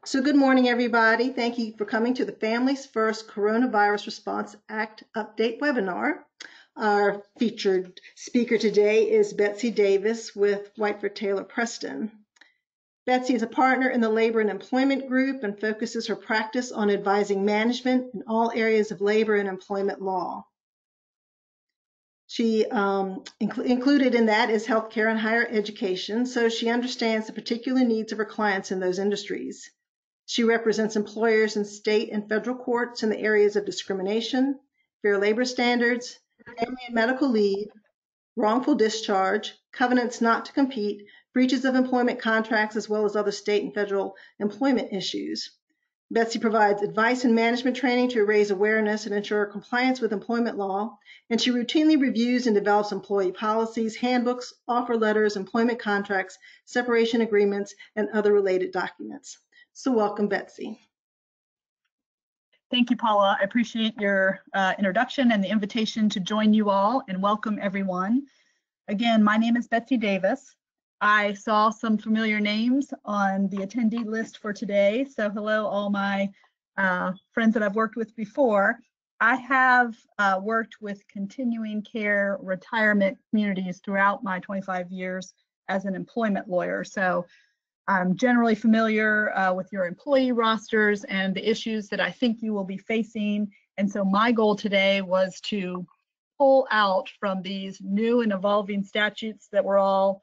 So good morning, everybody. Thank you for coming to the Families First Coronavirus Response Act Update webinar. Our featured speaker today is Betsy Davis with Whiteford Taylor Preston. Betsy is a partner in the Labor and Employment Group and focuses her practice on advising management in all areas of labor and employment law. She included in that is healthcare and higher education, so she understands the particular needs of her clients in those industries. She represents employers in state and federal courts in the areas of discrimination, fair labor standards, family and medical leave, wrongful discharge, covenants not to compete, breaches of employment contracts, as well as other state and federal employment issues. Betsy provides advice and management training to raise awareness and ensure compliance with employment law, and she routinely reviews and develops employee policies, handbooks, offer letters, employment contracts, separation agreements, and other related documents. So welcome, Betsy. Thank you, Paula. I appreciate your introduction and the invitation to join you all, and welcome everyone. Again, my name is Betsy Davis. I saw some familiar names on the attendee list for today. So hello, all my friends that I've worked with before. I have worked with continuing care retirement communities throughout my 25 years as an employment lawyer. So I'm generally familiar with your employee rosters and the issues that I think you will be facing. And so my goal today was to pull out from these new and evolving statutes that we're all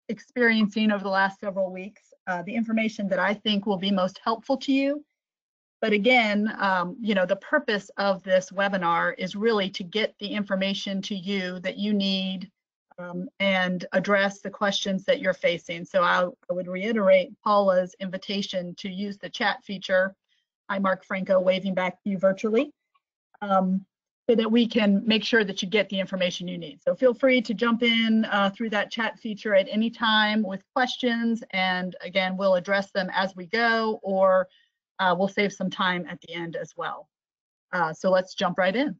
experiencing over the last several weeks, the information that I think will be most helpful to you. But again, the purpose of this webinar is really to get the information to you that you need and address the questions that you're facing. So I would reiterate Paula's invitation to use the chat feature. Hi, Mark Franco, waving back to you virtually, so that we can make sure that you get the information you need. So feel free to jump in through that chat feature at any time with questions, and again, we'll address them as we go, or we'll save some time at the end as well. So let's jump right in.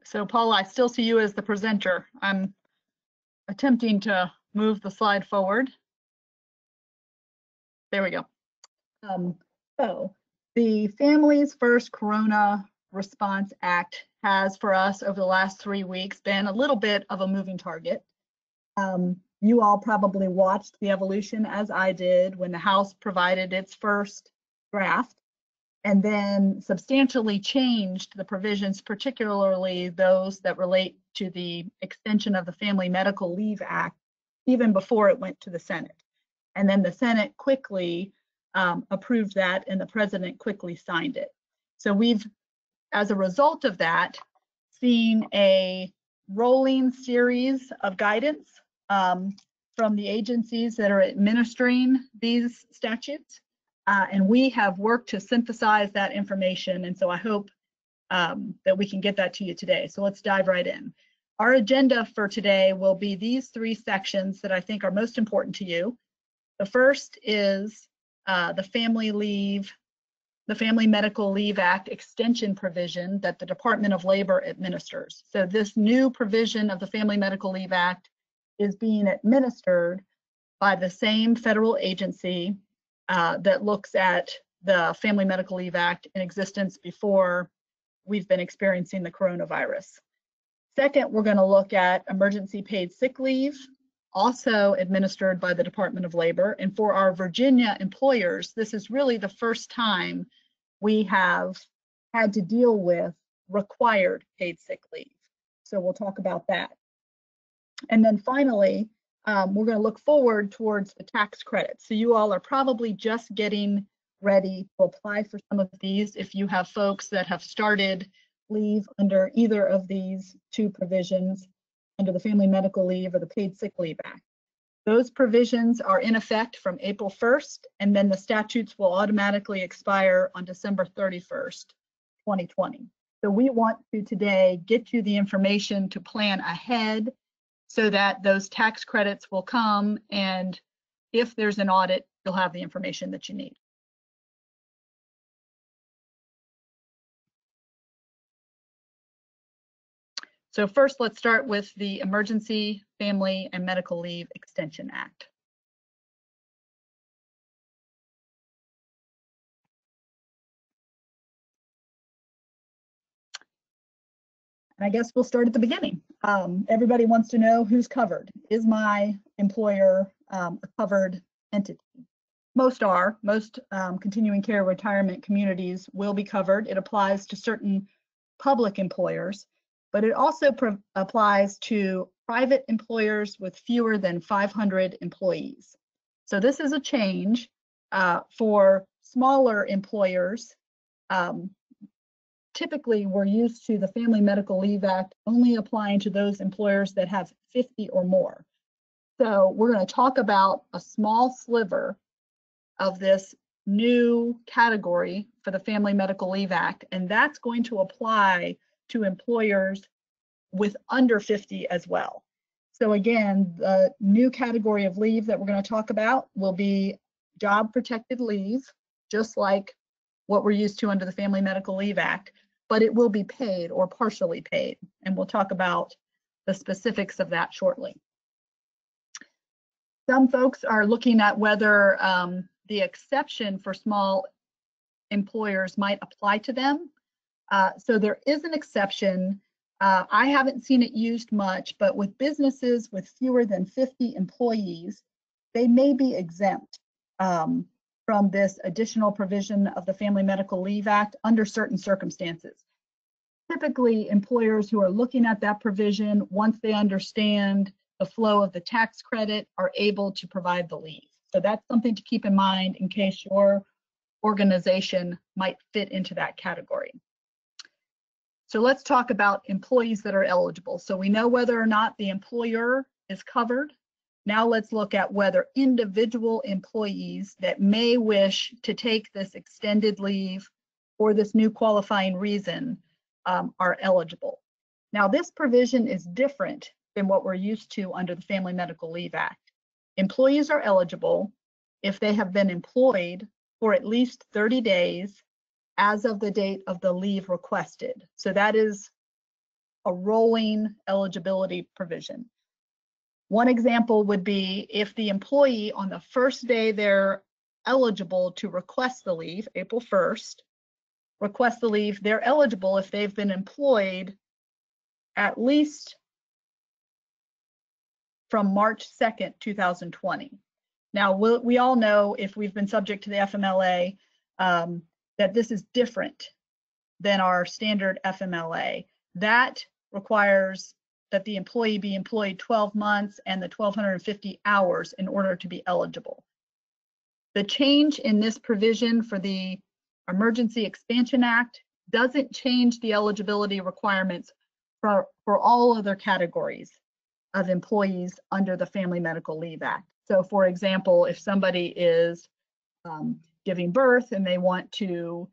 So Paula, I still see you as the presenter. I'm attempting to move the slide forward. There we go. So the Families First Corona Response Act has for us over the last 3 weeks been a little bit of a moving target. You all probably watched the evolution as I did when the House provided its first draft and then substantially changed the provisions, particularly those that relate to the extension of the Family Medical Leave Act, even before it went to the Senate. And then the Senate quickly approved that, and the president quickly signed it. So we've, as a result of that, seen a rolling series of guidance from the agencies that are administering these statutes. And we have worked to synthesize that information. And so I hope that we can get that to you today. So let's dive right in. Our agenda for today will be these 3 sections that I think are most important to you. The first is the Family Medical Leave Act extension provision that the Department of Labor administers. So this new provision of the Family Medical Leave Act is being administered by the same federal agency that looks at the Family Medical Leave Act in existence before we've been experiencing the coronavirus. Second, we're going to look at emergency paid sick leave, also administered by the Department of Labor. And for our Virginia employers, this is really the first time we have had to deal with required paid sick leave. So we'll talk about that. And then finally, we're going to look forward towards the tax credits. So you all are probably just getting ready to apply for some of these if you have folks that have started leave under either of these 2 provisions, under the Family Medical Leave or the Paid Sick Leave Act. Those provisions are in effect from April 1st, and then the statutes will automatically expire on December 31st, 2020. So we want to today get you the information to plan ahead so that those tax credits will come, and if there's an audit, you'll have the information that you need. So first, let's start with the Emergency Family and Medical Leave Extension Act. And I guess we'll start at the beginning. Everybody wants to know who's covered. Is my employer a covered entity? Most are. Most continuing care retirement communities will be covered. It applies to certain public employers, but it also applies to private employers with fewer than 500 employees. So this is a change for smaller employers. Typically, we're used to the Family Medical Leave Act only applying to those employers that have 50 or more. So we're going to talk about a small sliver of this new category for the Family Medical Leave Act, and that's going to apply to employers with under 50 as well. So again, the new category of leave that we're going to talk about will be job protected leave, just like what we're used to under the Family Medical Leave Act, but it will be paid or partially paid, and we'll talk about the specifics of that shortly. Some folks are looking at whether the exception for small employers might apply to them. So there is an exception. I haven't seen it used much, but with businesses with fewer than 50 employees, they may be exempt from this additional provision of the Family Medical Leave Act under certain circumstances. Typically, employers who are looking at that provision, once they understand the flow of the tax credit, are able to provide the leave. So that's something to keep in mind in case your organization might fit into that category. So let's talk about employees that are eligible. So we know whether or not the employer is covered. Now let's look at whether individual employees that may wish to take this extended leave for this new qualifying reason are eligible. Now this provision is different than what we're used to under the Family Medical Leave Act. Employees are eligible if they have been employed for at least 30 days as of the date of the leave requested. So that is a rolling eligibility provision. One example would be if the employee on the first day they're eligible to request the leave, April 1st, request the leave, they're eligible if they've been employed at least from March 2nd, 2020. Now, we all know, if we've been subject to the FMLA, that this is different than our standard FMLA. That requires that the employee be employed 12 months and the 1,250 hours in order to be eligible. The change in this provision for the Emergency Expansion Act doesn't change the eligibility requirements for all other categories of employees under the Family Medical Leave Act. So for example, if somebody is giving birth and they want to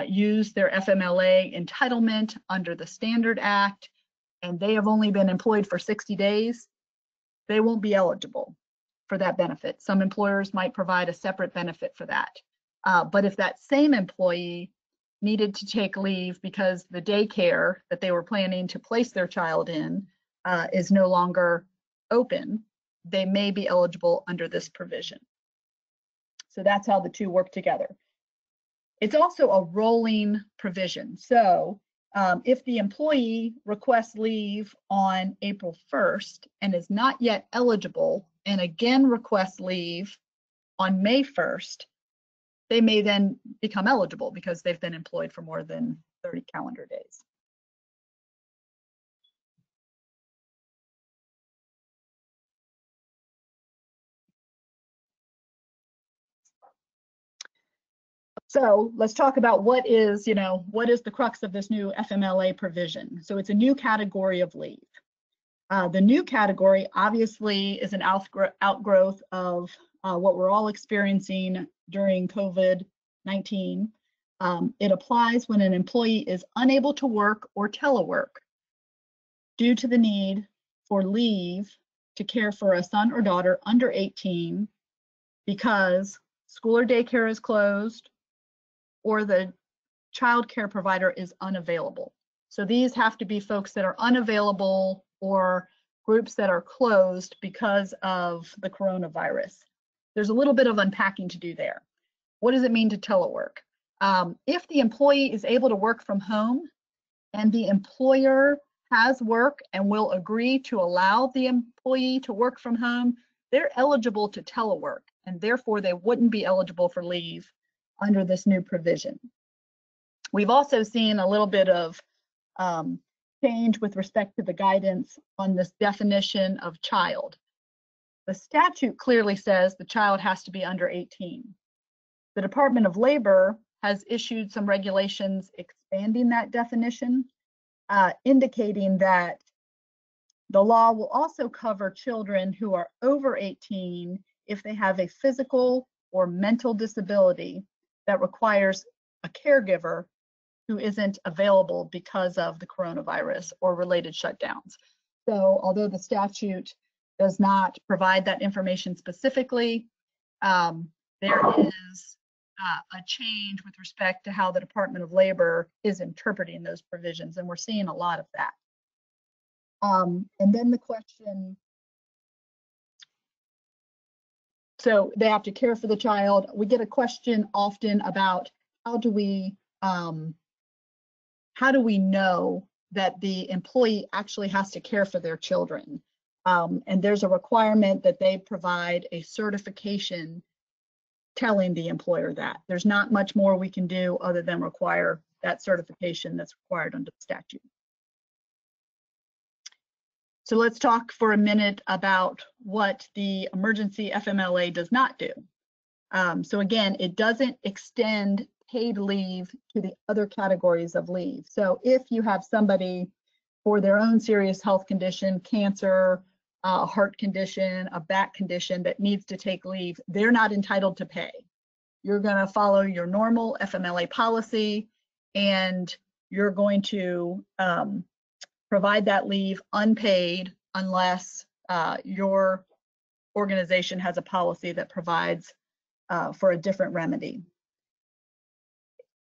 use their FMLA entitlement under the Standard Act, and they have only been employed for 60 days, they won't be eligible for that benefit. Some employers might provide a separate benefit for that. But if that same employee needed to take leave because the daycare that they were planning to place their child in is no longer open, they may be eligible under this provision. So that's how the two work together. It's also a rolling provision. So if the employee requests leave on April 1st and is not yet eligible and again requests leave on May 1st, they may then become eligible because they've been employed for more than 30 calendar days. So let's talk about what is the crux of this new FMLA provision. So it's a new category of leave. The new category obviously is an outgrowth of what we're all experiencing during COVID-19. It applies when an employee is unable to work or telework due to the need for leave to care for a son or daughter under 18 because school or daycare is closed or the child care provider is unavailable. So these have to be folks that are unavailable or groups that are closed because of the coronavirus. There's a little bit of unpacking to do there. What does it mean to telework? If the employee is able to work from home and the employer has work and will agree to allow the employee to work from home, they're eligible to telework, and therefore they wouldn't be eligible for leave under this new provision. We've also seen a little bit of change with respect to the guidance on this definition of child. The statute clearly says the child has to be under 18. The Department of Labor has issued some regulations expanding that definition, indicating that the law will also cover children who are over 18 if they have a physical or mental disability that requires a caregiver who isn't available because of the coronavirus or related shutdowns. So although the statute does not provide that information specifically, there is a change with respect to how the Department of Labor is interpreting those provisions, and we're seeing a lot of that. And then the question, so they have to care for the child. We get a question often about how do we know that the employee actually has to care for their children? And there's a requirement that they provide a certification telling the employer that. There's not much more we can do other than require that certification that's required under the statute. So let's talk for a minute about what the emergency FMLA does not do. So again, it doesn't extend paid leave to the other categories of leave. So if you have somebody for their own serious health condition, cancer, a heart condition, a back condition that needs to take leave, they're not entitled to pay. You're going to follow your normal FMLA policy, and you're going to provide that leave unpaid unless your organization has a policy that provides for a different remedy.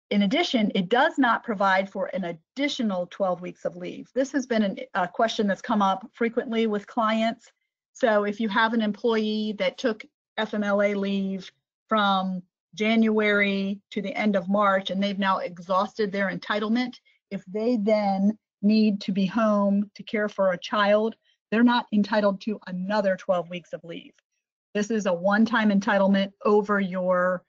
In addition, it does not provide for an additional 12 weeks of leave. This has been a question that's come up frequently with clients. So if you have an employee that took FMLA leave from January to the end of March and they've now exhausted their entitlement, if they then need to be home to care for a child, they're not entitled to another 12 weeks of leave. This is a one-time entitlement over your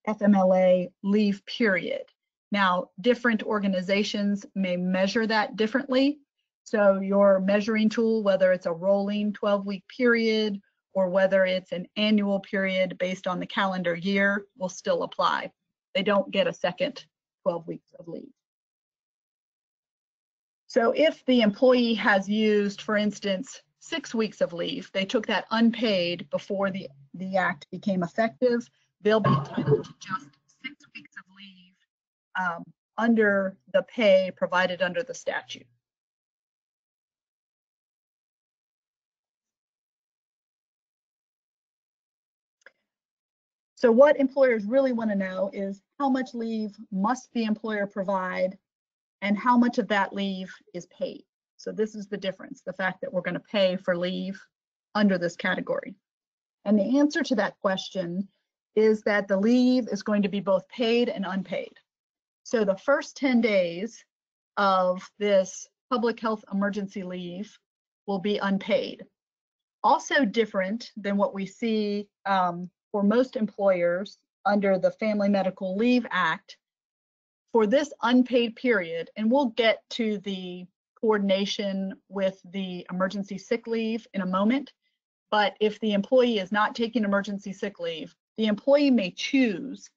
FMLA leave period. Now, different organizations may measure that differently. So your measuring tool, whether it's a rolling 12-week period or whether it's an annual period based on the calendar year, will still apply. They don't get a second 12 weeks of leave. So if the employee has used, for instance, 6 weeks of leave, they took that unpaid before the act became effective, they'll be entitled to just 6 weeks of leave under the pay provided under the statute. So what employers really want to know is how much leave must the employer provide and how much of that leave is paid. So this is the difference, the fact that we're going to pay for leave under this category. And the answer to that question is that the leave is going to be both paid and unpaid. So the first 10 days of this public health emergency leave will be unpaid. Also different than what we see for most employers under the Family Medical Leave Act, for this unpaid period, and we'll get to the coordination with the emergency sick leave in a moment, but if the employee is not taking emergency sick leave, the employee may choose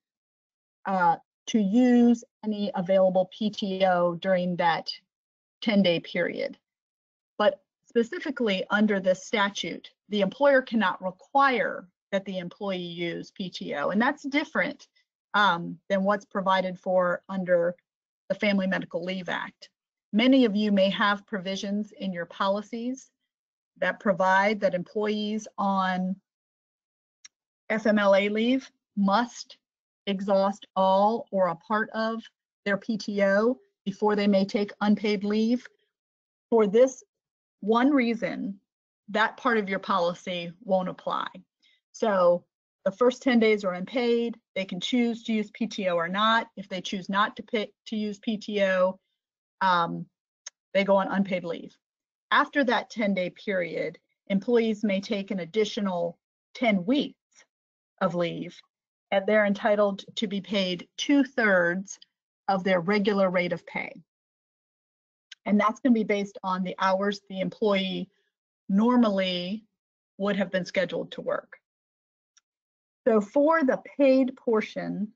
to use any available PTO during that 10-day period. But specifically under this statute, the employer cannot require that the employee use PTO, and that's different than what's provided for under the Family Medical Leave Act. Many of you may have provisions in your policies that provide that employees on FMLA leave must exhaust all or a part of their PTO before they may take unpaid leave. For this one reason, that part of your policy won't apply. So the first 10 days are unpaid. They can choose to use PTO or not. If they choose not to use PTO, they go on unpaid leave. After that 10-day period, employees may take an additional 10 weeks of leave, and they're entitled to be paid 2/3 of their regular rate of pay. And that's going to be based on the hours the employee normally would have been scheduled to work. So for the paid portion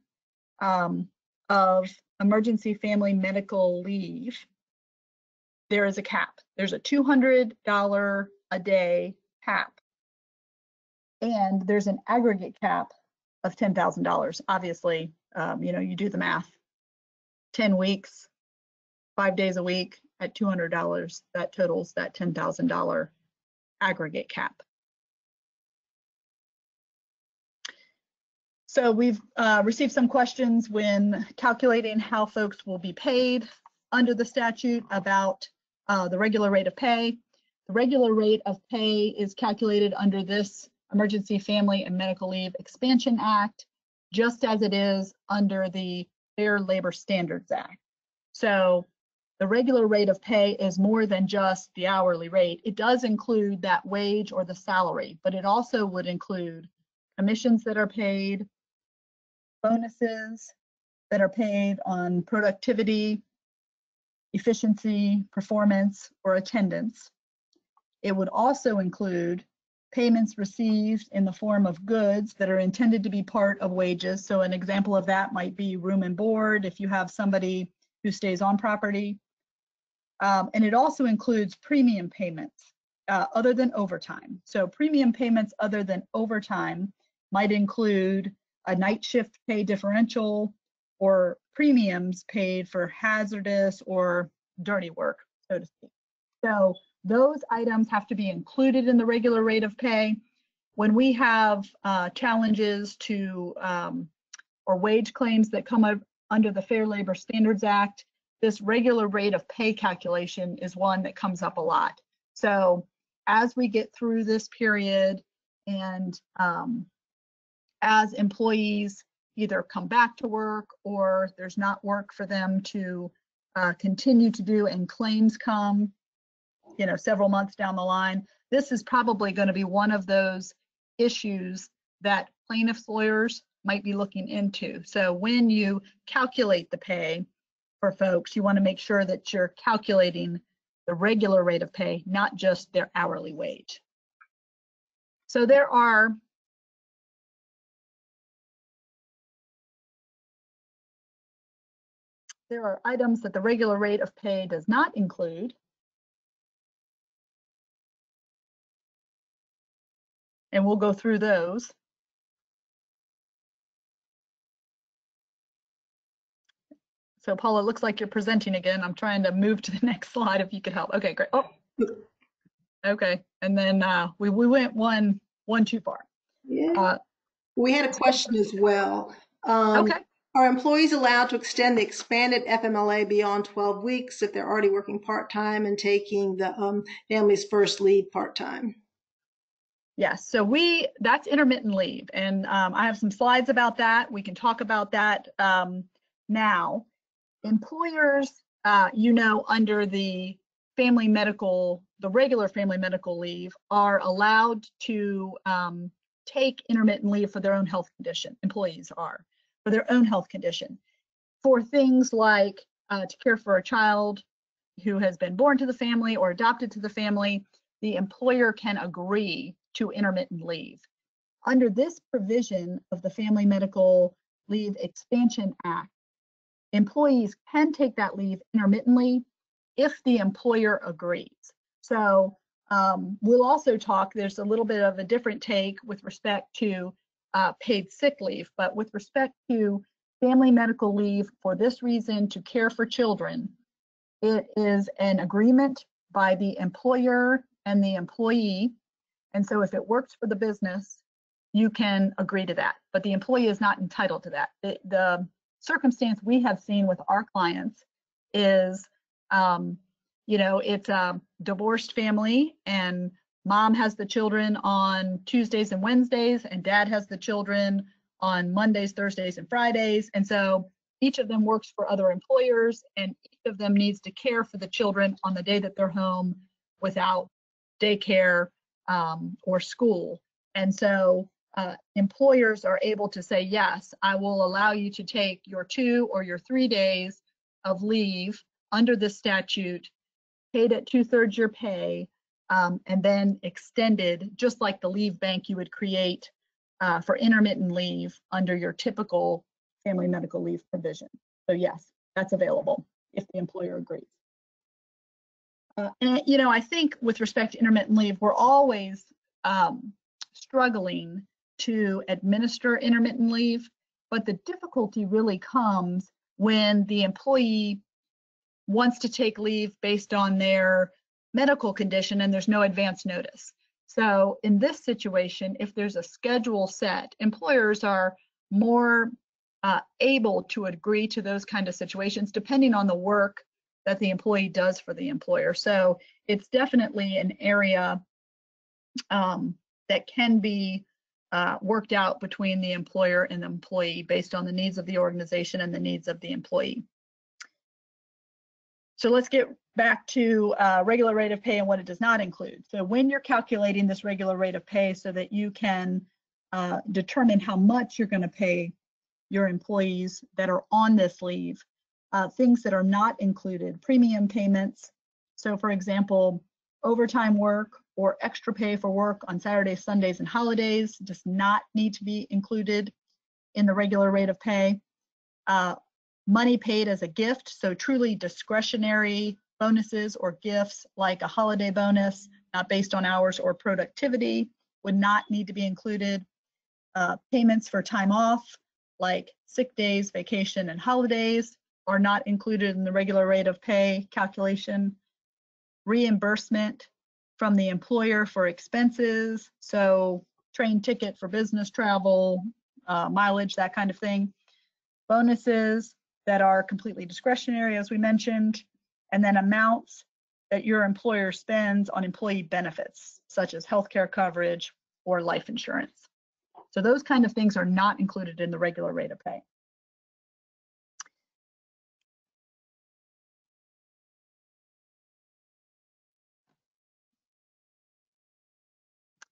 of emergency family medical leave, there is a cap. There's a $200 a day cap. And there's an aggregate cap of $10,000. Obviously, you do the math. 10 weeks, 5 days a week at $200, that totals that $10,000 aggregate cap. So we've received some questions when calculating how folks will be paid under the statute about the regular rate of pay. The regular rate of pay is calculated under this Emergency Family and Medical Leave Expansion Act, just as it is under the Fair Labor Standards Act. So the regular rate of pay is more than just the hourly rate. It does include that wage or the salary, but it also would include commissions that are paid, bonuses that are paid on productivity, efficiency, performance, or attendance. It would also include payments received in the form of goods that are intended to be part of wages. So an example of that might be room and board if you have somebody who stays on property. And it also includes premium payments other than overtime. So premium payments other than overtime might include a night shift pay differential or premiums paid for hazardous or dirty work, so to speak. So those items have to be included in the regular rate of pay. When we have challenges to or wage claims that come up under the Fair Labor Standards Act, this regular rate of pay calculation is one that comes up a lot. So as we get through this period and as employees either come back to work or there's not work for them to continue to do and claims come, several months down the line, this is probably going to be one of those issues that plaintiffs' lawyers might be looking into. So when you calculate the pay for folks, you want to make sure that you're calculating the regular rate of pay, not just their hourly wage. So there are items that the regular rate of pay does not include. And we'll go through those. So Paula, it looks like you're presenting again. I'm trying to move to the next slide if you could help. Okay, great. Oh, okay. And then we went one too far. Yeah. We had a question as well. Okay. Are employees allowed to extend the expanded FMLA beyond 12 weeks if they're already working part-time and taking the family's first leave part-time? Yes, so that's intermittent leave. And I have some slides about that. We can talk about that now. Employers, under the regular family medical leave are allowed to take intermittent leave for their own health condition. Employees are, for their own health condition. For things like to care for a child who has been born to the family or adopted to the family, the employer can agree to intermittent leave. Under this provision of the Family Medical Leave Expansion Act, employees can take that leave intermittently if the employer agrees. So we'll also talk, there's a little bit of a different take with respect to paid sick leave, but with respect to family medical leave for this reason, to care for children, it is an agreement by the employer and the employee. And so if it works for the business, you can agree to that, but the employee is not entitled to that. The circumstance we have seen with our clients is, you know, it's a divorced family and mom has the children on Tuesdays and Wednesdays and dad has the children on Mondays, Thursdays, and Fridays. And so each of them works for other employers and each of them needs to care for the children on the day that they're home without daycare or school. And so employers are able to say, yes, I will allow you to take your 2 or your 3 days of leave under the statute, paid at 2/3 your pay, and then extended, just like the leave bank you would create for intermittent leave under your typical family medical leave provision. So yes, that's available if the employer agrees. And you know, I think with respect to intermittent leave, we're always struggling to administer intermittent leave, but the difficulty really comes when the employee wants to take leave based on their medical condition and there's no advance notice. So in this situation, if there's a schedule set, employers are more able to agree to those kind of situations depending on the work that the employee does for the employer. So it's definitely an area that can be worked out between the employer and the employee based on the needs of the organization and the needs of the employee. So let's get back to regular rate of pay and what it does not include. So when you're calculating this regular rate of pay so that you can determine how much you're going to pay your employees that are on this leave, things that are not included, premium payments. So for example, overtime work or extra pay for work on Saturdays, Sundays, and holidays does not need to be included in the regular rate of pay. Money paid as a gift, so truly discretionary bonuses or gifts like a holiday bonus, not based on hours or productivity, would not need to be included. Payments for time off, like sick days, vacation, and holidays, are not included in the regular rate of pay calculation. Reimbursement from the employer for expenses, so train ticket for business travel, mileage, that kind of thing. Bonuses that are completely discretionary, as we mentioned, and then amounts that your employer spends on employee benefits, such as healthcare coverage or life insurance. So those kind of things are not included in the regular rate of pay.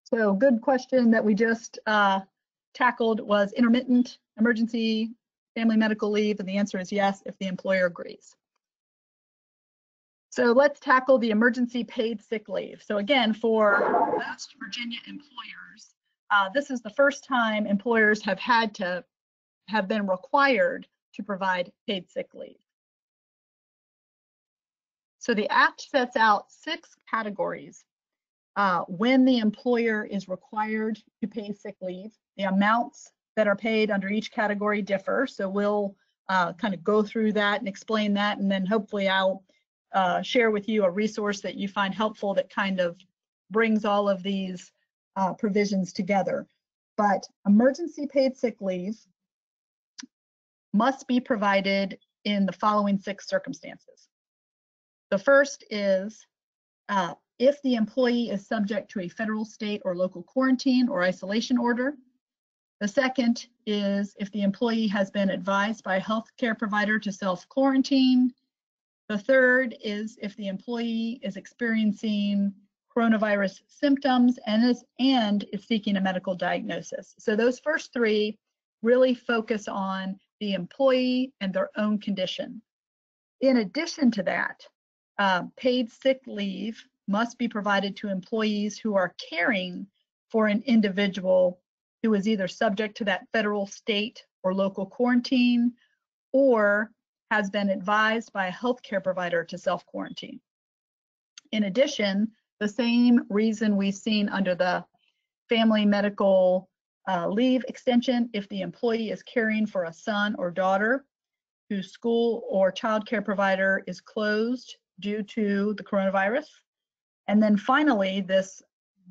So good question that we just tackled was intermittent emergency family medical leave, and the answer is yes if the employer agrees. So let's tackle the emergency paid sick leave. So again, for most Virginia employers, this is the first time employers have been required to provide paid sick leave. So the Act sets out 6 categories when the employer is required to pay sick leave. The amounts that are paid under each category differ. So we'll kind of go through that and explain that, and then hopefully I'll share with you a resource that you find helpful that kind of brings all of these provisions together. But emergency paid sick leave must be provided in the following 6 circumstances. The first is if the employee is subject to a federal, state, or local quarantine or isolation order. The second is if the employee has been advised by a healthcare provider to self-quarantine. The third is if the employee is experiencing coronavirus symptoms and is seeking a medical diagnosis. So those first 3 really focus on the employee and their own condition. In addition to that, paid sick leave must be provided to employees who are caring for an individual who is either subject to that federal, state, or local quarantine, or has been advised by a healthcare provider to self-quarantine. In addition, the same reason we've seen under the family medical leave extension, if the employee is caring for a son or daughter whose school or child care provider is closed due to the coronavirus. And then finally, this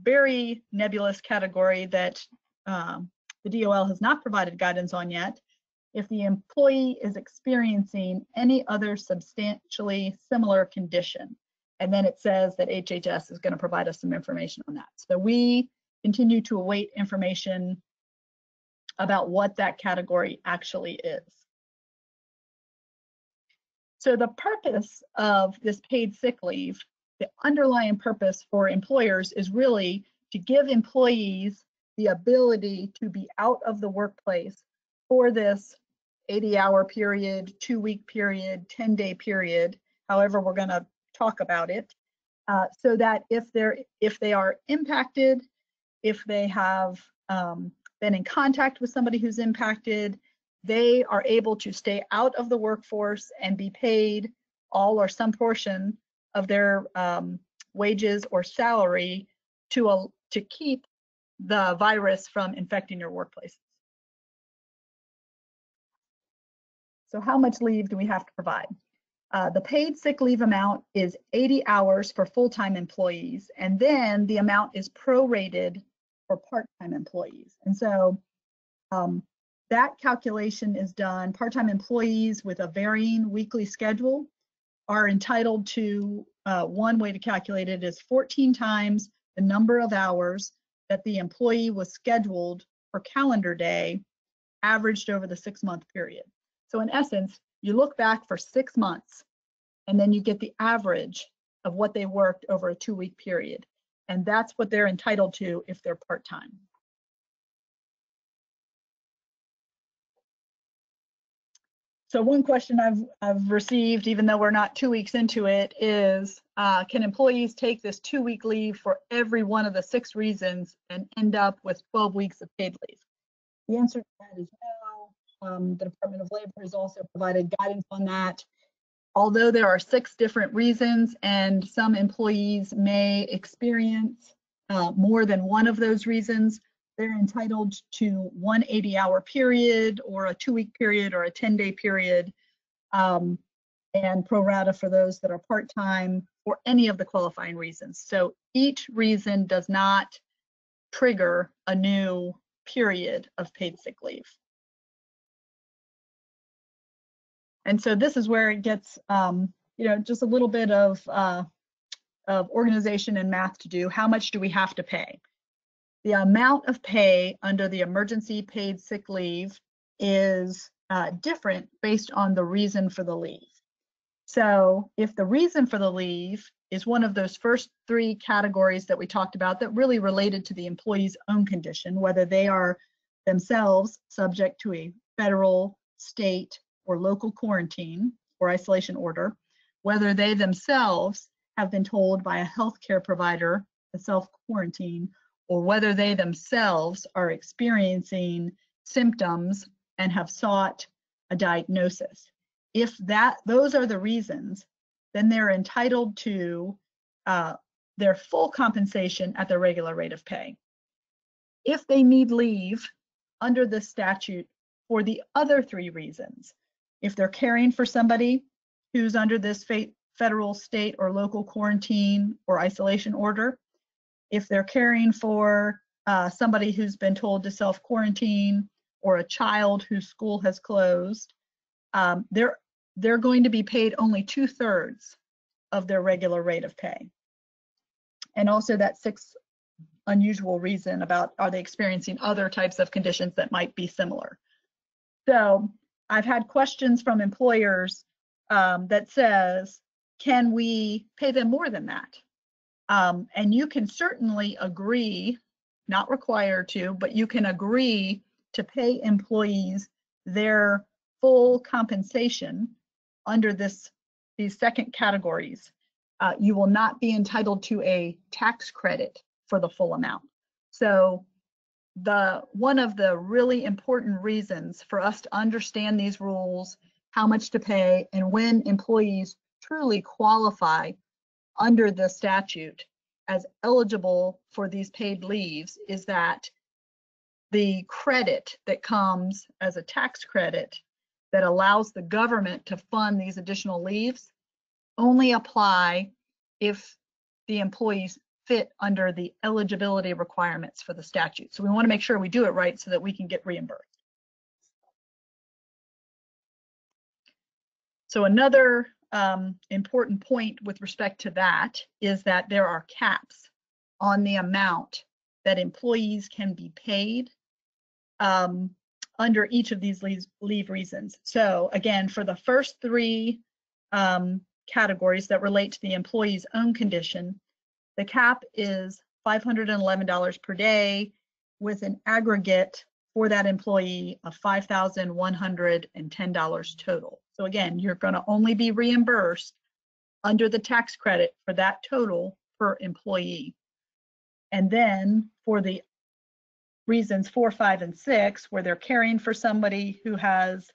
very nebulous category that the DOL has not provided guidance on yet, if the employee is experiencing any other substantially similar condition. And then it says that HHS is going to provide us some information on that. So we continue to await information about what that category actually is. So the purpose of this paid sick leave, the underlying purpose for employers is really to give employees the ability to be out of the workplace for this 80-hour period, 2-week period, 10-day period, however we're going to talk about it, so that if they are impacted, if they have been in contact with somebody who's impacted, they are able to stay out of the workforce and be paid all or some portion of their wages or salary to keep the virus from infecting your workplace. So how much leave do we have to provide? The paid sick leave amount is 80 hours for full-time employees, and then the amount is prorated for part-time employees. And so that calculation is done. Part-time employees with a varying weekly schedule are entitled to, one way to calculate it is 14 times the number of hours that the employee was scheduled per calendar day, averaged over the 6-month period. So in essence, you look back for 6 months, and then you get the average of what they worked over a 2-week period. And that's what they're entitled to if they're part-time. So one question I've received, even though we're not 2 weeks into it, is can employees take this 2-week leave for every one of the 6 reasons and end up with 12 weeks of paid leave? The answer to that is no. The Department of Labor has also provided guidance on that. Although there are 6 different reasons and some employees may experience more than one of those reasons, they're entitled to one 80-hour period or a 2-week period or a 10-day period, and pro rata for those that are part-time for any of the qualifying reasons. So each reason does not trigger a new period of paid sick leave. And so this is where it gets, just a little bit of organization and math to do. How much do we have to pay? The amount of pay under the emergency paid sick leave is different based on the reason for the leave. So if the reason for the leave is one of those first 3 categories that we talked about that really related to the employee's own condition, whether they are themselves subject to a federal, state, or local quarantine or isolation order, whether they themselves have been told by a healthcare provider to self-quarantine, or whether they themselves are experiencing symptoms and have sought a diagnosis. If those are the reasons, then they're entitled to their full compensation at their regular rate of pay. If they need leave under this statute for the other 3 reasons, if they're caring for somebody who's under this federal, state, or local quarantine or isolation order, if they're caring for somebody who's been told to self-quarantine, or a child whose school has closed, they're going to be paid only 2/3 of their regular rate of pay. And also that 6th unusual reason about, are they experiencing other types of conditions that might be similar? So I've had questions from employers that says, can we pay them more than that? And you can certainly agree, not required to, but you can agree to pay employees their full compensation under these second categories. You will not be entitled to a tax credit for the full amount. So one of the really important reasons for us to understand these rules, how much to pay, and when employees truly qualify under the statute as eligible for these paid leaves is that the credit that comes as a tax credit that allows the government to fund these additional leaves only apply if the employees fit under the eligibility requirements for the statute. So we want to make sure we do it right so that we can get reimbursed. So another important point with respect to that is that there are caps on the amount that employees can be paid under each of these leave reasons. So again, for the first three categories that relate to the employee's own condition, the cap is $511 per day with an aggregate for that employee of $5,110 total. So again, you're going to only be reimbursed under the tax credit for that total per employee. And then for the reasons 4, 5, and 6, where they're caring for somebody who has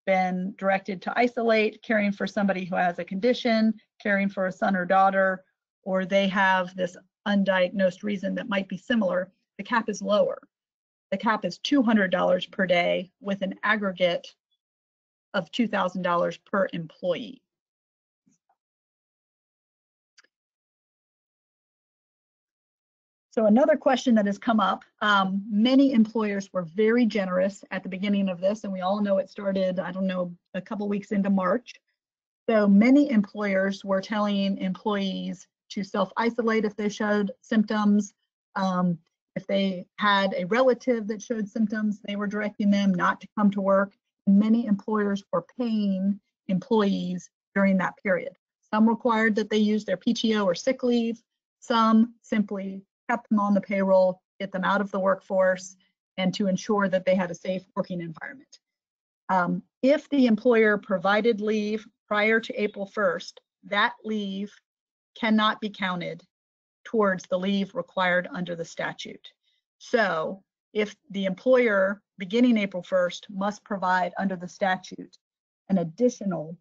been directed to isolate, caring for somebody who has a condition, caring for a son or daughter, or they have this undiagnosed reason that might be similar, the cap is lower. The cap is $200 per day with an aggregate of $2,000 per employee. So another question that has come up, many employers were very generous at the beginning of this, and we all know it started, I don't know, a couple weeks into March. So many employers were telling employees to self-isolate if they showed symptoms. If they had a relative that showed symptoms, they were directing them not to come to work. And many employers were paying employees during that period. Some required that they use their PTO or sick leave. Some simply kept them on the payroll, get them out of the workforce, and to ensure that they had a safe working environment. If the employer provided leave prior to April 1st, that leave cannot be counted towards the leave required under the statute. So if the employer beginning April 1st must provide under the statute an additional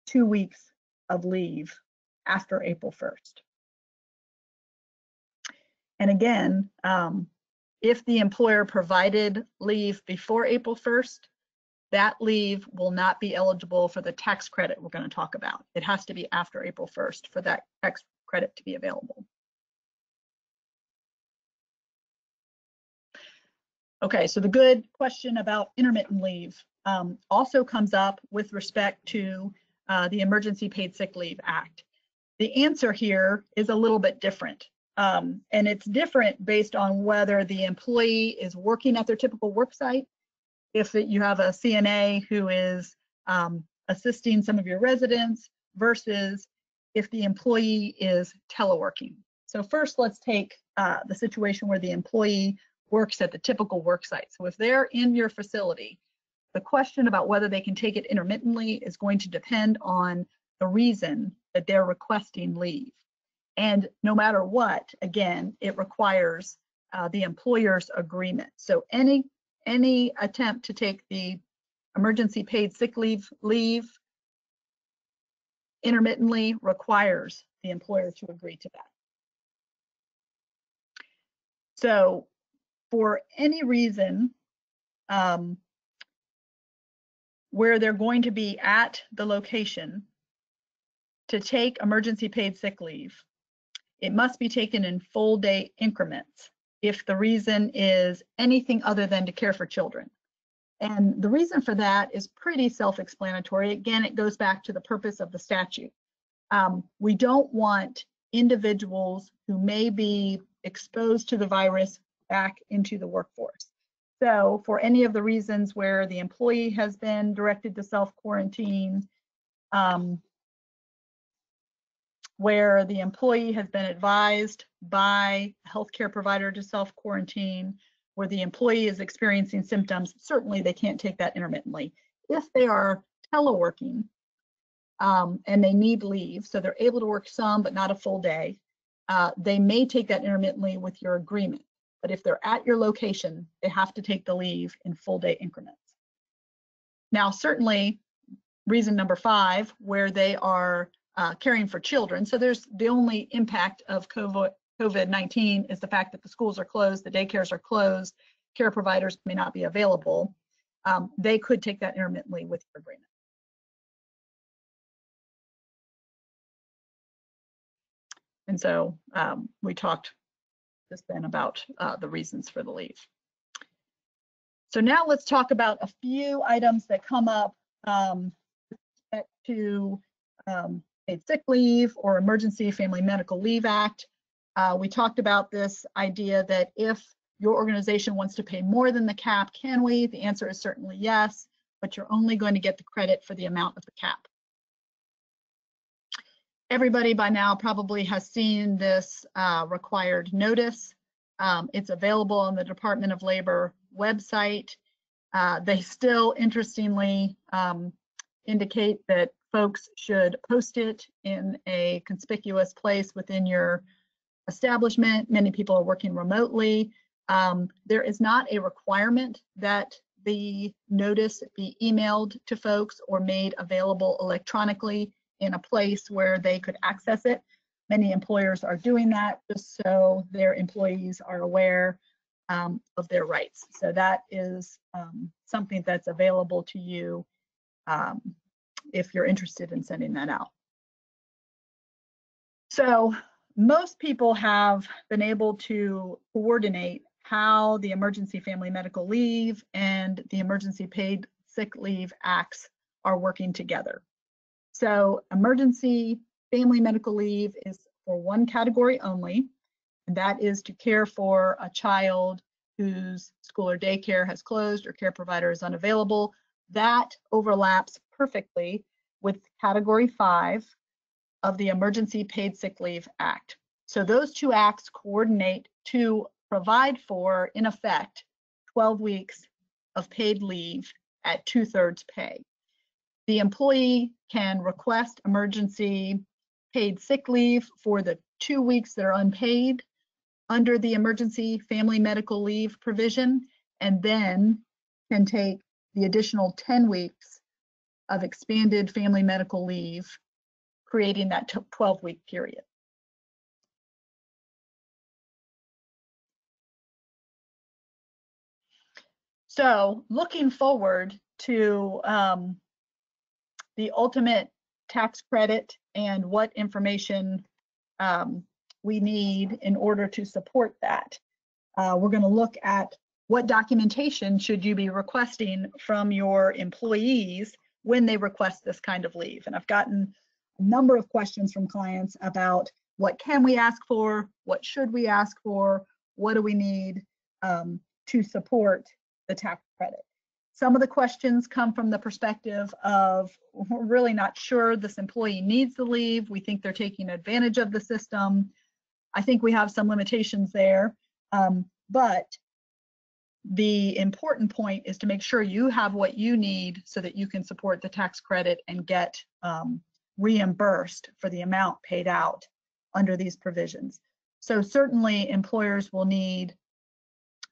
2 weeks of leave after April 1st. And again, if the employer provided leave before April 1st, that leave will not be eligible for the tax credit we're going to talk about. It has to be after April 1st for that tax credit to be available. Okay, so the good question about intermittent leave also comes up with respect to the Emergency Paid Sick Leave Act. The answer here is a little bit different. And it's different based on whether the employee is working at their typical work site, if you have a CNA who is assisting some of your residents, versus if the employee is teleworking. So first, let's take the situation where the employee works at the typical work site. So if they're in your facility, the question about whether they can take it intermittently is going to depend on the reason that they're requesting leave. And no matter what, again, it requires the employer's agreement. So any attempt to take the emergency paid sick leave intermittently requires the employer to agree to that. So for any reason where they're going to be at the location to take emergency paid sick leave, it must be taken in full day increments if the reason is anything other than to care for children. And the reason for that is pretty self-explanatory. Again, it goes back to the purpose of the statute. We don't want individuals who may be exposed to the virus back into the workforce. So for any of the reasons where the employee has been directed to self-quarantine, where the employee has been advised by a healthcare provider to self-quarantine, where the employee is experiencing symptoms, certainly they can't take that intermittently. If they are teleworking and they need leave, so they're able to work some but not a full day, they may take that intermittently with your agreement. But if they're at your location, they have to take the leave in full day increments. Now, certainly, reason number 5, where they are caring for children. So there's the only impact of COVID-19 is the fact that the schools are closed, the daycares are closed, care providers may not be available. They could take that intermittently with your agreement. And so we talked just then about the reasons for the leave. So now let's talk about a few items that come up get to paid sick leave or Emergency Family Medical Leave Act, we talked about this idea that if your organization wants to pay more than the cap, can we? The answer is certainly yes, but you're only going to get the credit for the amount of the cap. Everybody by now probably has seen this required notice. It's available on the Department of Labor website. They still, interestingly, indicate that folks should post it in a conspicuous place within your establishment. Many people are working remotely. There is not a requirement that the notice be emailed to folks or made available electronically in a place where they could access it. Many employers are doing that just so their employees are aware of their rights. So that is something that's available to you if you're interested in sending that out. So most people have been able to coordinate how the Emergency Family Medical Leave and the Emergency Paid Sick Leave Acts are working together. So Emergency Family Medical Leave is for one category only, and that is to care for a child whose school or daycare has closed or care provider is unavailable. That overlaps perfectly with Category 5 of the Emergency Paid Sick Leave Act. So those two acts coordinate to provide for, in effect, 12 weeks of paid leave at 2/3 pay. The employee can request emergency paid sick leave for the 2 weeks that are unpaid under the Emergency Family Medical Leave provision, and then can take the additional 10 weeks of expanded family medical leave, creating that 12-week period. So looking forward to the ultimate tax credit and what information we need in order to support that, we're going to look at what documentation should you be requesting from your employees when they request this kind of leave. And I've gotten a number of questions from clients about what can we ask for, what should we ask for, what do we need to support the tax credit. Some of the questions come from the perspective of, we're really not sure this employee needs the leave. We think they're taking advantage of the system. I think we have some limitations there, but the important point is to make sure you have what you need so that you can support the tax credit and get reimbursed for the amount paid out under these provisions. So certainly employers will need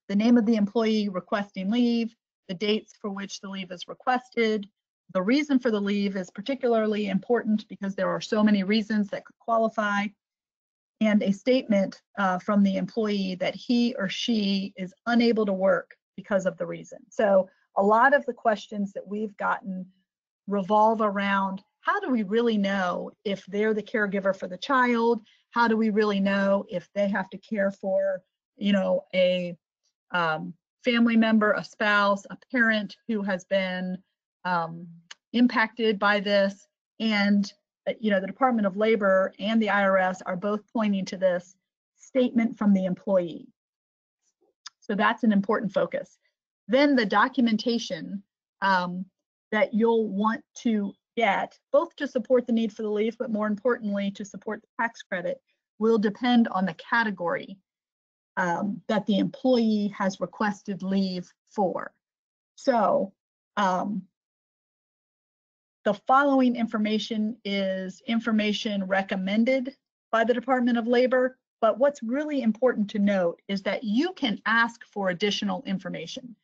the name of the employee requesting leave, the dates for which the leave is requested. The reason for the leave is particularly important because there are so many reasons that could qualify, and a statement from the employee that he or she is unable to work because of the reason. So a lot of the questions that we've gotten revolve around, how do we really know if they're the caregiver for the child? How do we really know if they have to care for, you know, a family member, a spouse, a parent who has been impacted by this? And you know, the Department of Labor and the IRS are both pointing to this statement from the employee. So that's an important focus. Then the documentation that you'll want to get, both to support the need for the leave, but more importantly, to support the tax credit, will depend on the category that the employee has requested leave for. So the following information is information recommended by the Department of Labor, but what's really important to note is that you can ask for additional information.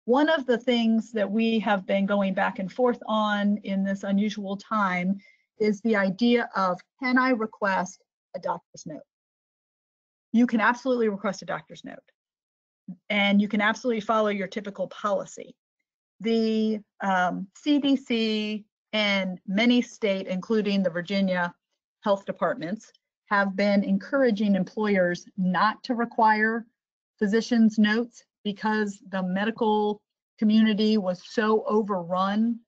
One of the things that we have been going back and forth on in this unusual time is the idea of, can I request a doctor's note? You can absolutely request a doctor's note, and you can absolutely follow your typical policy. The CDC and many state, including the Virginia health departments, have been encouraging employers not to require physicians' notes because the medical community was so overrun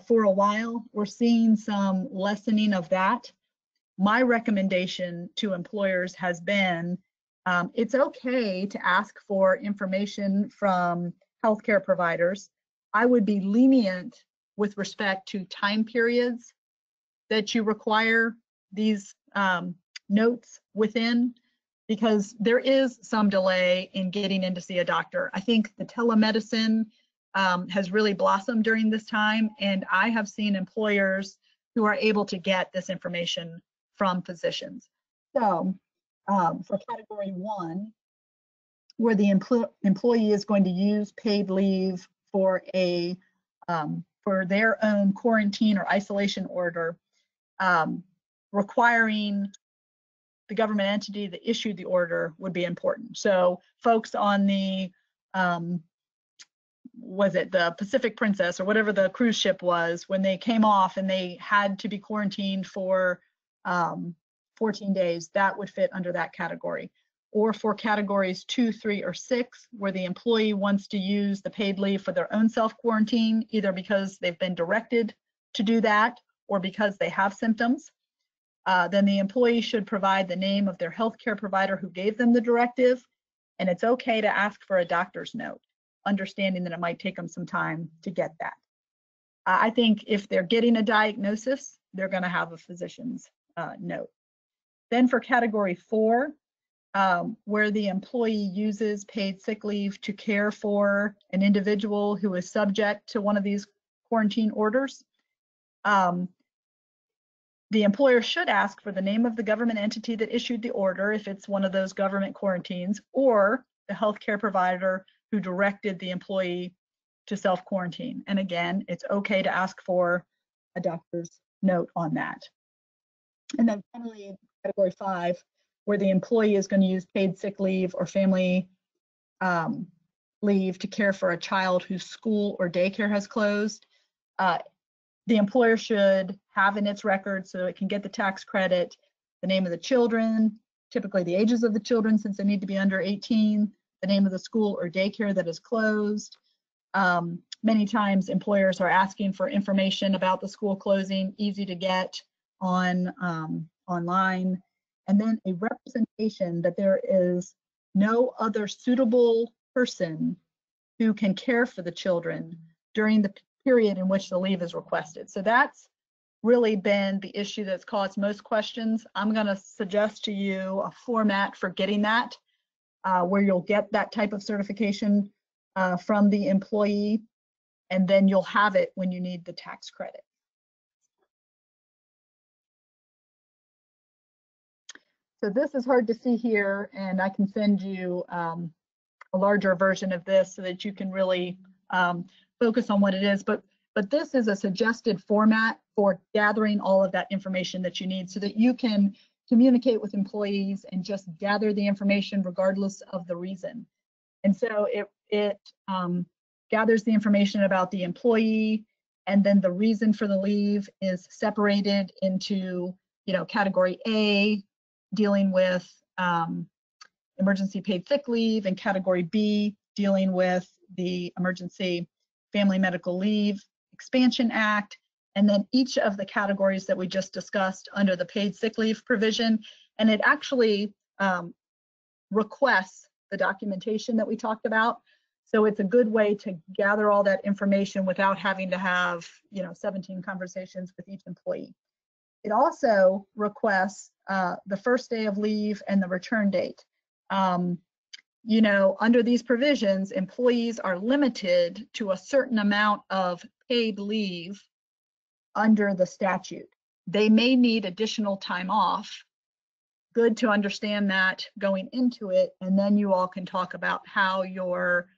for a while. We're seeing some lessening of that. My recommendation to employers has been, it's okay to ask for information from healthcare providers. I would be lenient with respect to time periods that you require these notes within, because there is some delay in getting in to see a doctor. I think the telemedicine has really blossomed during this time, and I have seen employers who are able to get this information from physicians. So for category 1, where the employee is going to use paid leave for their own quarantine or isolation order, requiring the government entity that issued the order would be important. So folks on the, was it the Pacific Princess or whatever the cruise ship was, when they came off and they had to be quarantined for 14 days, that would fit under that category. Or for categories 2, 3, or 6, where the employee wants to use the paid leave for their own self-quarantine, either because they've been directed to do that or because they have symptoms, then the employee should provide the name of their healthcare provider who gave them the directive, and it's okay to ask for a doctor's note, understanding that it might take them some time to get that. I think if they're getting a diagnosis, they're going to have a physician's note. Then for category 4, where the employee uses paid sick leave to care for an individual who is subject to one of these quarantine orders, the employer should ask for the name of the government entity that issued the order if it's one of those government quarantines, or the healthcare provider who directed the employee to self-quarantine. And again, it's okay to ask for a doctor's note on that. And then finally, category 5, where the employee is going to use paid sick leave or family leave to care for a child whose school or daycare has closed. The employer should have in its record, so it can get the tax credit, the name of the children, typically the ages of the children since they need to be under 18, the name of the school or daycare that is closed. Many times employers are asking for information about the school closing, easy to get on online, and then a representation that there is no other suitable person who can care for the children during the period in which the leave is requested. So that's really been the issue that's caused most questions. I'm going to suggest to you a format for getting that, where you'll get that type of certification from the employee, and then you'll have it when you need the tax credit. So this is hard to see here, and I can send you a larger version of this so that you can really focus on what it is. But this is a suggested format for gathering all of that information that you need so that you can communicate with employees and just gather the information regardless of the reason. And so it gathers the information about the employee, and then the reason for the leave is separated into, category A, dealing with emergency paid sick leave, and category B, dealing with the Emergency Family Medical Leave Expansion Act, and then each of the categories that we just discussed under the paid sick leave provision. And it actually requests the documentation that we talked about. So it's a good way to gather all that information without having to have 17 conversations with each employee. It also requests the first day of leave and the return date. Under these provisions, employees are limited to a certain amount of paid leave under the statute. They may need additional time off. Good to understand that going into it, and then you all can talk about how your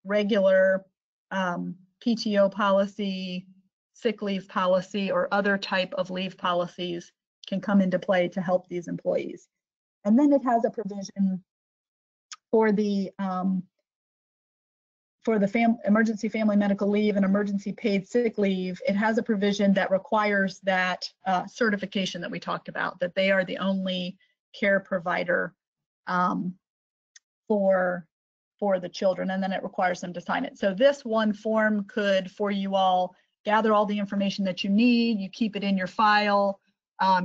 regular PTO policy, sick leave policy, or other type of leave policies can come into play to help these employees. And then it has a provision for the emergency family medical leave and emergency paid sick leave. It has a provision that requires that certification that we talked about, that they are the only care provider for the children, and then it requires them to sign it. So this one form could, for you all, gather all the information that you need, you keep it in your file,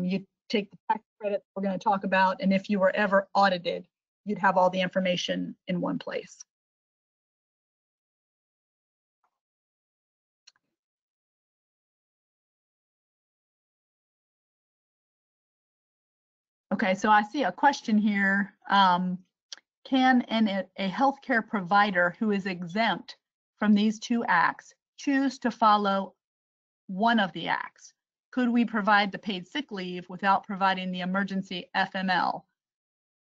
you take the tax credit we're going to talk about, and if you were ever audited, you'd have all the information in one place. Okay, so I see a question here. Can a healthcare provider who is exempt from these two acts choose to follow one of the acts? Could we provide the paid sick leave without providing the emergency FML?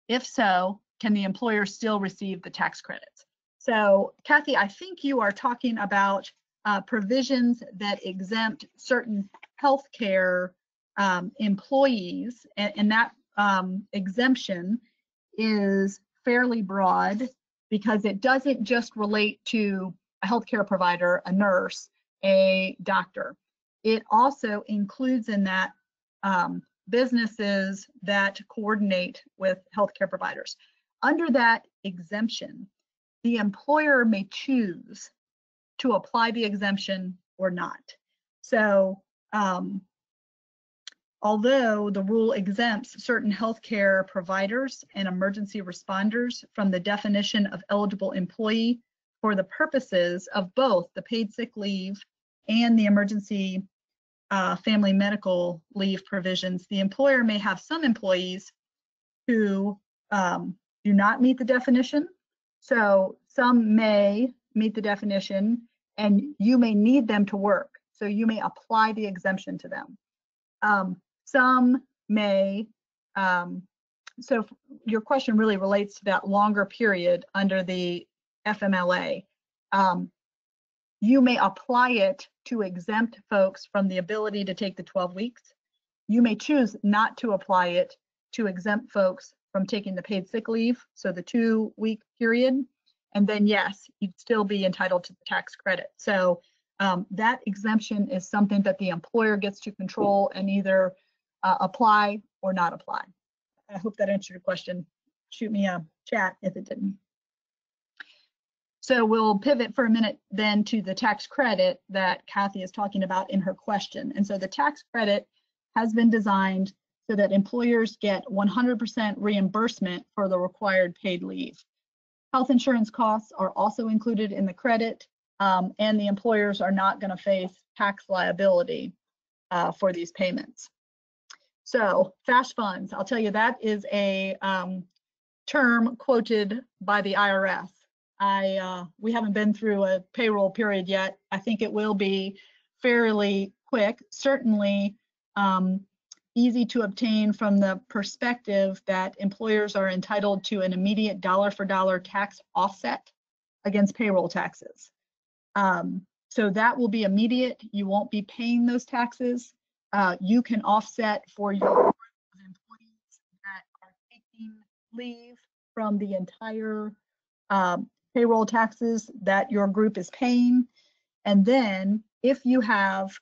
If so, can the employer still receive the tax credits? So, Kathy, I think you are talking about provisions that exempt certain healthcare employees, and that exemption is fairly broad because it doesn't just relate to a healthcare provider, a nurse, a doctor. It also includes in that businesses that coordinate with healthcare providers. Under that exemption, the employer may choose to apply the exemption or not. So, although the rule exempts certain healthcare providers and emergency responders from the definition of eligible employee for the purposes of both the paid sick leave and the emergency family medical leave provisions, the employer may have some employees who do not meet the definition. So some may meet the definition and you may need them to work. So you may apply the exemption to them. Some may, so your question really relates to that longer period under the FMLA. You may apply it to exempt folks from the ability to take the 12 weeks. You may choose not to apply it to exempt folks from taking the paid sick leave, so the 2-week period. And then yes, you'd still be entitled to the tax credit. So that exemption is something that the employer gets to control and either apply or not apply. I hope that answered your question. Shoot me a chat if it didn't. So we'll pivot for a minute then to the tax credit that Kathy is talking about in her question. And so the tax credit has been designed so that employers get 100% reimbursement for the required paid leave. Health insurance costs are also included in the credit, and the employers are not going to face tax liability for these payments. So fast funds, I'll tell you, that is a term quoted by the IRS. We haven't been through a payroll period yet. I think it will be fairly quick, certainly easy to obtain from the perspective that employers are entitled to an immediate dollar-for-dollar tax offset against payroll taxes. So that will be immediate. You won't be paying those taxes. You can offset for your group of employees that are taking leave from the entire payroll taxes that your group is paying. And then if you have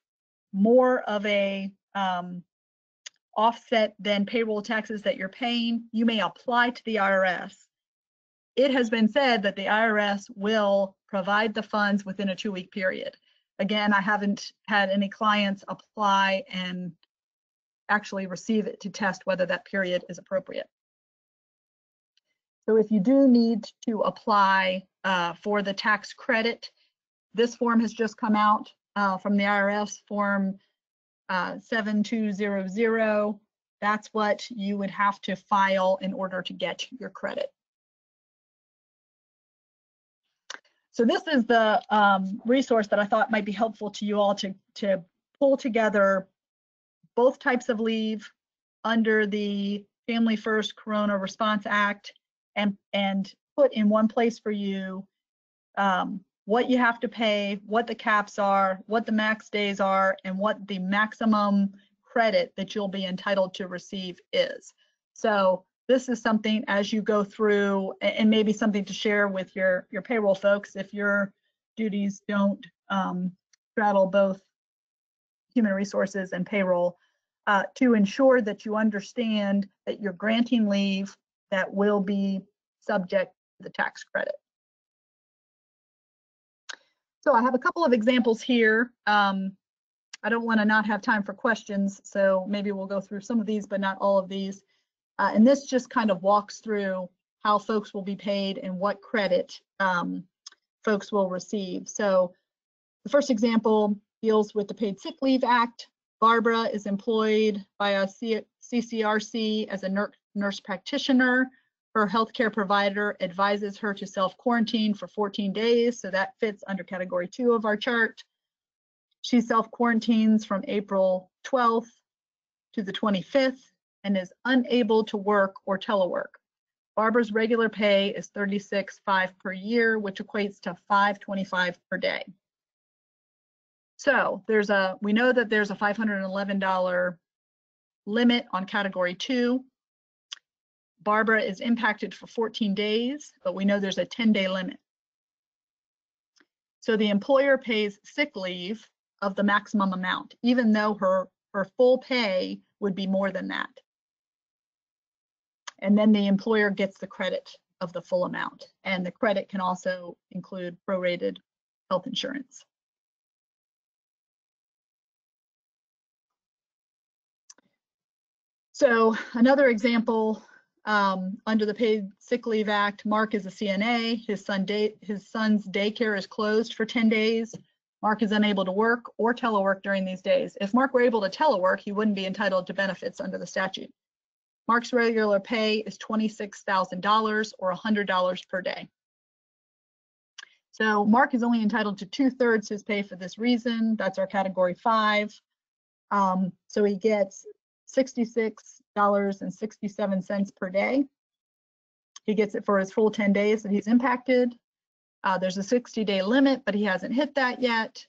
more of a offset than payroll taxes that you're paying, you may apply to the IRS. It has been said that the IRS will provide the funds within a 2-week period. Again, I haven't had any clients apply and actually receive it to test whether that period is appropriate. So if you do need to apply for the tax credit, this form has just come out from the IRS, form 7200. That's what you would have to file in order to get your credit. So this is the resource that I thought might be helpful to you all to pull together both types of leave under the Family First Corona Response Act and put in one place for you what you have to pay, what the caps are, what the max days are, and what the maximum credit that you'll be entitled to receive is. So this is something as you go through, and maybe something to share with your payroll folks if your duties don't straddle both human resources and payroll, to ensure that you understand that you're granting leave that will be subject to the tax credit. So I have a couple of examples here. I don't want to not have time for questions, so maybe we'll go through some of these, but not all of these. And this just kind of walks through how folks will be paid and what credit folks will receive. So the first example deals with the Paid Sick Leave Act. Barbara is employed by a CCRC as a nurse practitioner. Her healthcare provider advises her to self-quarantine for 14 days, so that fits under category 2 of our chart. She self-quarantines from April 12th to the 25th and is unable to work or telework. Barbara's regular pay is $36,500 per year, which equates to $525 per day. So we know that there's a $511 limit on category 2. Barbara is impacted for 14 days, but we know there's a 10-day limit. So the employer pays sick leave of the maximum amount, even though her full pay would be more than that. And then the employer gets the credit of the full amount. And the credit can also include prorated health insurance. So another example, under the Paid Sick Leave Act, Mark is a CNA. His son's daycare is closed for 10 days. Mark is unable to work or telework during these days. If Mark were able to telework, he wouldn't be entitled to benefits under the statute. Mark's regular pay is $26,000 or $100 per day. So Mark is only entitled to 2/3 his pay for this reason. That's our category 5. So he gets $66.67 per day. He gets it for his full 10 days that he's impacted. There's a 60-day limit, but he hasn't hit that yet.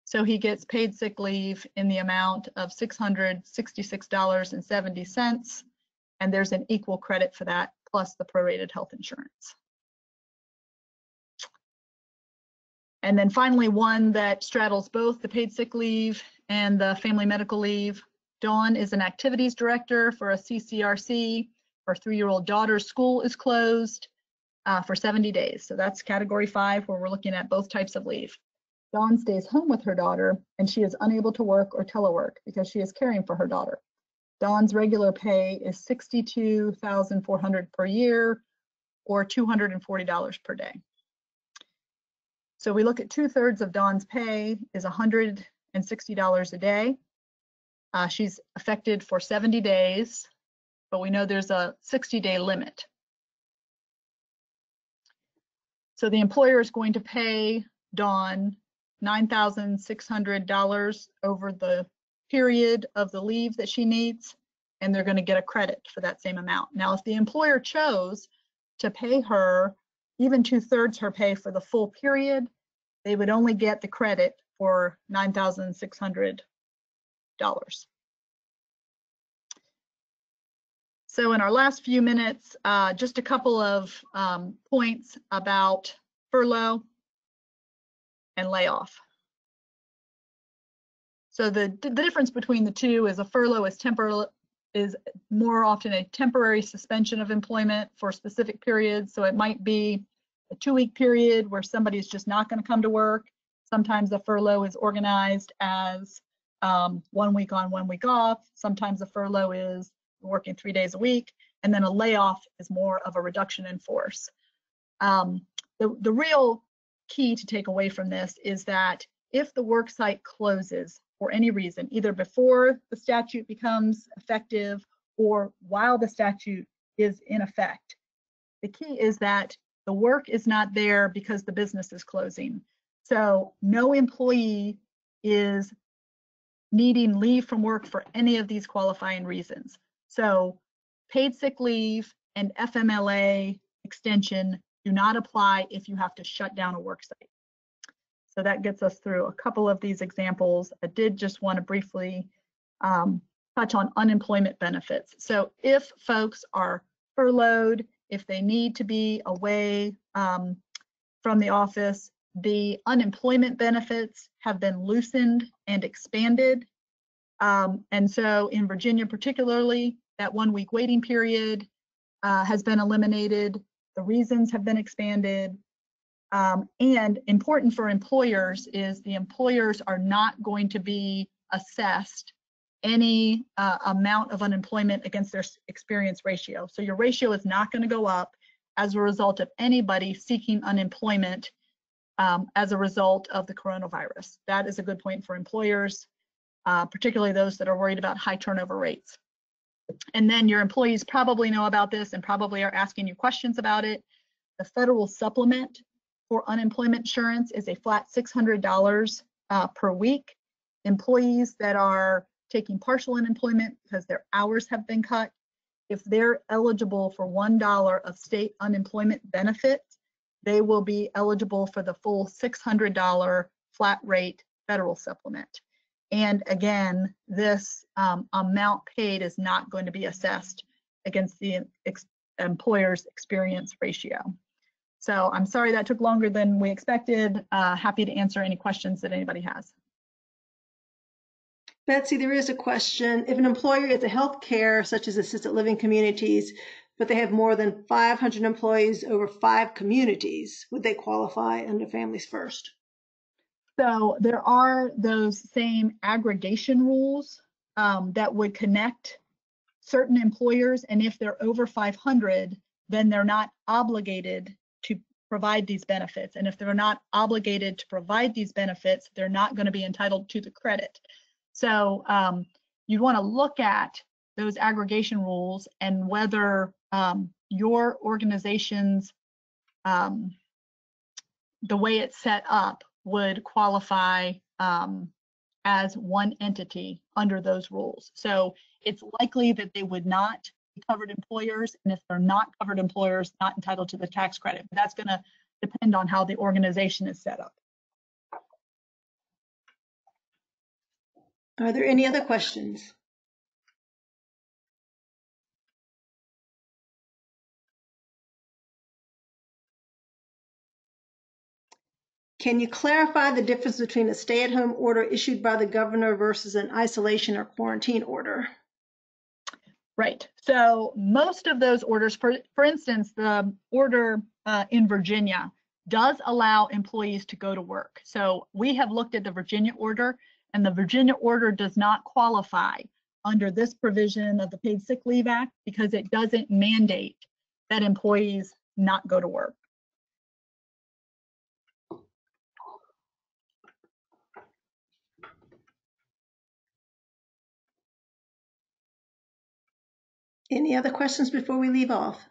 So he gets paid sick leave in the amount of $666.70. And there's an equal credit for that, plus the prorated health insurance. And then finally, one that straddles both the paid sick leave and the family medical leave. Dawn is an activities director for a CCRC. Her 3-year-old daughter's school is closed for 70 days. So that's category 5, where we're looking at both types of leave. Dawn stays home with her daughter, and she is unable to work or telework because she is caring for her daughter. Dawn's regular pay is $62,400 per year, or $240 per day. So we look at 2/3 of Dawn's pay is $160 a day. She's affected for 70 days, but we know there's a 60-day limit. So the employer is going to pay Dawn $9,600 over the period of the leave that she needs, and they're going to get a credit for that same amount. Now, if the employer chose to pay her even 2/3 her pay for the full period, they would only get the credit for $9,600. So in our last few minutes, just a couple of points about furlough and layoff. So the difference between the two is a furlough is more often a temporary suspension of employment for specific periods. So it might be a 2-week period where somebody's just not going to come to work. Sometimes the furlough is organized as 1 week on, 1 week off. Sometimes the furlough is working 3 days a week, and then a layoff is more of a reduction in force. The real key to take away from this is that if the work site closes for any reason, either before the statute becomes effective or while the statute is in effect, the key is that the work is not there because the business is closing. So no employee is needing leave from work for any of these qualifying reasons. So paid sick leave and FMLA extension do not apply if you have to shut down a work site. So that gets us through a couple of these examples. I did just want to briefly touch on unemployment benefits. So if folks are furloughed, if they need to be away from the office, the unemployment benefits have been loosened and expanded. And so in Virginia particularly, that 1-week waiting period has been eliminated. The reasons have been expanded. And important for employers is the employers are not going to be assessed any amount of unemployment against their experience ratio. So your ratio is not going to go up as a result of anybody seeking unemployment as a result of the coronavirus. That is a good point for employers, particularly those that are worried about high turnover rates. And then your employees probably know about this and probably are asking you questions about it. The federal supplement for unemployment insurance is a flat $600 per week. Employees that are taking partial unemployment because their hours have been cut, if they're eligible for $1 of state unemployment benefit, they will be eligible for the full $600 flat rate federal supplement. And again, this amount paid is not going to be assessed against the employer's experience ratio. So I'm sorry that took longer than we expected. Happy to answer any questions that anybody has. Betsy, there is a question. If an employer is a healthcare, such as assisted living communities, but they have more than 500 employees over 5 communities, would they qualify under Families First? So there are those same aggregation rules that would connect certain employers, and if they're over 500, then they're not obligated to provide these benefits. And if they're not obligated to provide these benefits, they're not going to be entitled to the credit. So you'd want to look at those aggregation rules and whether your organization's, the way it's set up would qualify as one entity under those rules. So it's likely that they would not be covered employers, and if they're not covered employers, not entitled to the tax credit. But that's going to depend on how the organization is set up. Are there any other questions? Can you clarify the difference between a stay-at-home order issued by the governor versus an isolation or quarantine order? Right. So most of those orders, for instance, the order in Virginia does allow employees to go to work. So we have looked at the Virginia order, and the Virginia order does not qualify under this provision of the Paid Sick Leave Act because it doesn't mandate that employees not go to work. Any other questions before we leave off?